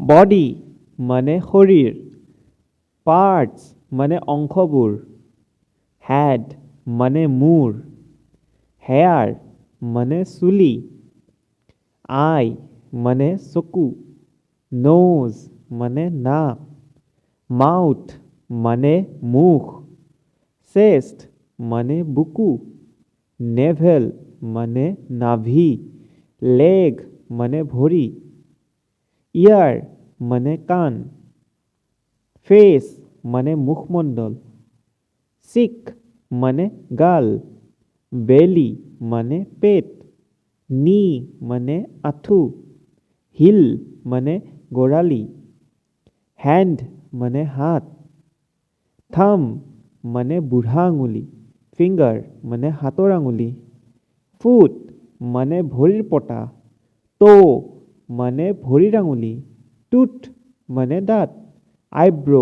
Body মানে শৰীৰ, parts মানে অংশবোৰ, হেড মানে মূৰ, হেয়াৰ মানে চুলি, আই মানে চকু, নোজ মানে নাক, মাউথ মানে মুখ, চেষ্ট মানে বুকু, নেভেল মানে নাভি, লেগ মানে ভৰি, ইয়াৰ মানে কাণ, ফেচ মানে মুখমণ্ডল, চিক মানে গাল, বেলি মানে পেট, নি মানে আঁঠু, হিল মানে গৰালি, হেণ্ড মানে হাত, থাম মানে বুঢ়া আঙুলি, ফিংগাৰ মানে হাতৰ আঙুলি, ফুট মানে ভৰিৰ পতা, টো মানে ভৰিৰ আঙুলি, টুথ মানে দাঁত, আইব্ৰ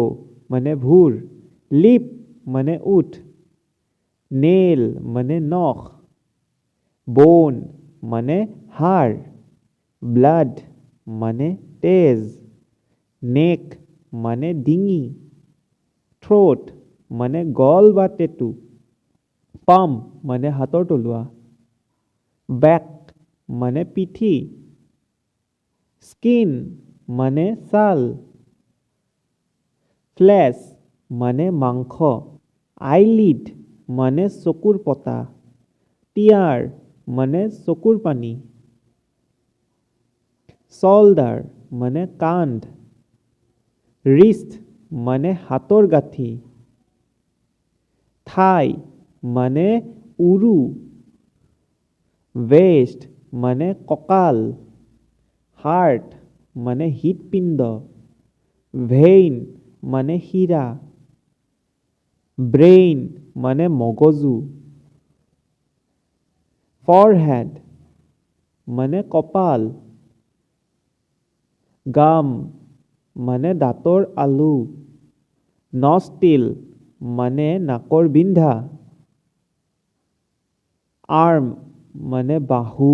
মানে ভুৰ, লিপ মানে ওঠ, নেইল মানে নখ, বোন মানে হাড়, ব্লাড মানে তেজ, নেক মানে ডিঙি, থ্ৰোট মানে গল বা টেটু, পাম মানে হাতৰ তলুৱা, বেক মানে পিঠি, স্কিন মানে ছাল, ফ্লেছ মানে মাংস, আইলিড মানে চকুৰ পতা, টিয়াৰ মানে চকুৰ পানী, শোল্ডাৰ মানে কান্ধ, ৰিষ্ট মানে হাতৰ গাঁঠি, থাই মানে উৰু, ৱেষ্ট মানে কঁকাল, হাৰ্ট মানে হৃদপিণ্ড, ভেইন মানে শিৰা, ব্ৰেইন মানে মগজু, ফৰহেড মানে কপাল, গাম মানে দাঁতৰ আলু, নষ্টিল মানে নাকৰ বিন্ধা, আৰ্ম মানে বাহু,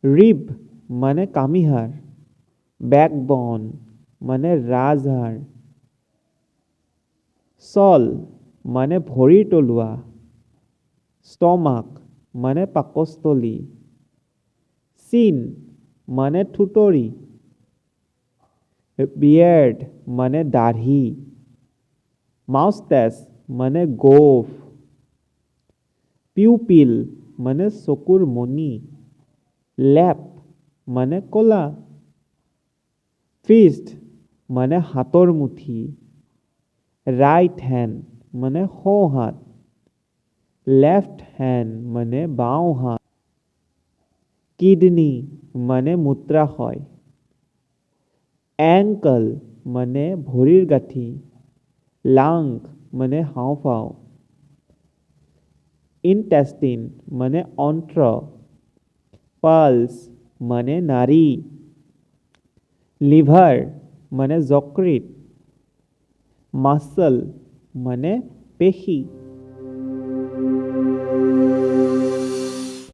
ৰিব মানে কামিহাড়, বেকবন মানে ৰাজহাড়, চল মানে ভৰিৰ তলুৱা, ষ্টমাক মানে পাকস্থলী, চিন মানে থুতৰি, বিয়েৰ্ড মানে দাঢ়ি, মাউষ্টেচ মানে গোঁফ, পিউপিল মানে চকুৰ মণি, লেপ মানে কলা, ফিষ্ট মানে হাতৰ মুঠি, ৰাইট হেণ্ড মানে সোঁ হাত, লেফ্ট হেণ্ড মানে বাওঁ হাত, কিডনী মানে মূত্ৰাশয়, এংকল মানে ভৰিৰ গাঁঠি, লাং মানে হাওঁফাওঁ, ইনটেষ্টিন মানে অন্ত্ৰ, পালছ মানে নাড়ী, লিভাৰ মানে যকৃত, মাচল মানে পেশী।